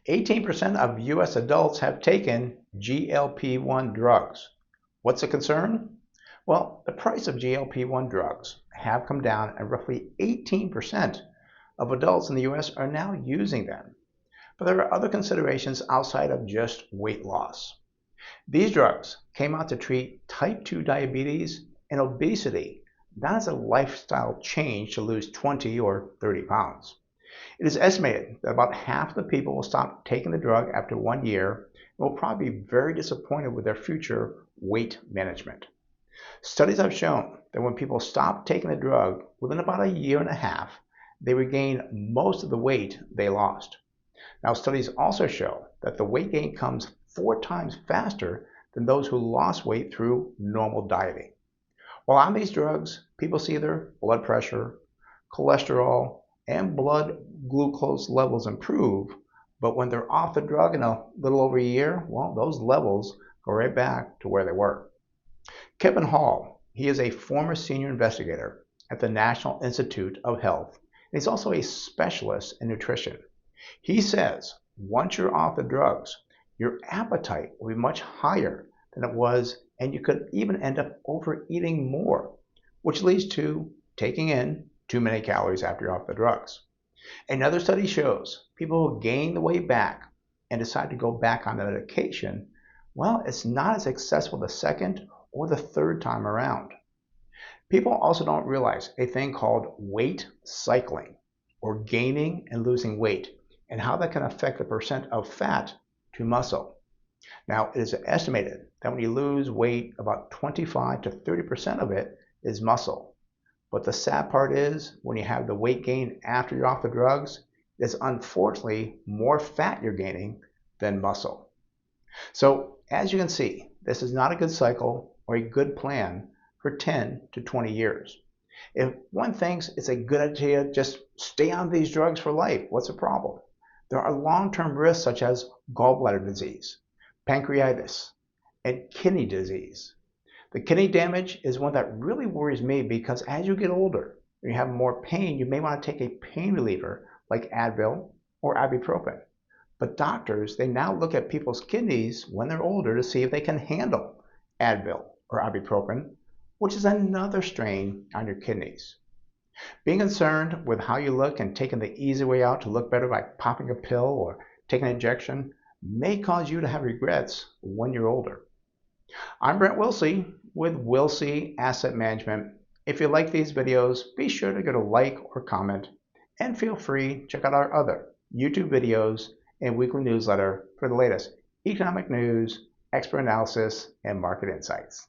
18% of US adults have taken GLP-1 drugs. What's the concern? Well, the price of GLP-1 drugs have come down and roughly 18% of adults in the US are now using them. But there are other considerations outside of just weight loss. These drugs came out to treat type 2 diabetes and obesity, not as a lifestyle change to lose 20 or 30 pounds. It is estimated that about half the people will stop taking the drug after 1 year and will probably be very disappointed with their future weight management. Studies have shown that when people stop taking the drug within about a year and a half, they regain most of the weight they lost. Now, studies also show that the weight gain comes 4 times faster than those who lost weight through normal dieting. While on these drugs, people see their blood pressure, cholesterol, and blood glucose levels improve, but when they're off the drug in a little over a year, well, those levels go right back to where they were. Kevin Hall, he is a former senior investigator at the National Institute of Health, and he's also a specialist in nutrition. He says once you're off the drugs, your appetite will be much higher than it was, and you could even end up overeating more, which leads to taking in too many calories after you're off the drugs. Another study shows people who gain the weight back and decide to go back on the medication, well, it's not as successful the second or the third time around. People also don't realize a thing called weight cycling, or gaining and losing weight, and how that can affect the percent of fat to muscle. Now, it is estimated that when you lose weight, about 25 to 30% of it is muscle. But the sad part is, when you have the weight gain after you're off the drugs, it's unfortunately more fat you're gaining than muscle. So, as you can see, this is not a good cycle or a good plan for 10 to 20 years. If one thinks it's a good idea, just stay on these drugs for life, what's the problem? There are long-term risks such as gallbladder disease, pancreatitis, and kidney disease. The kidney damage is one that really worries me because as you get older and you have more pain, you may want to take a pain reliever like Advil or ibuprofen. But doctors, they now look at people's kidneys when they're older to see if they can handle Advil or ibuprofen, which is another strain on your kidneys. Being concerned with how you look and taking the easy way out to look better by popping a pill or taking an injection may cause you to have regrets when you're older. I'm Brent Wilsey with Wilsey Asset Management. If you like these videos, be sure to give a like or comment, and feel free to check out our other YouTube videos and weekly newsletter for the latest economic news, expert analysis, and market insights.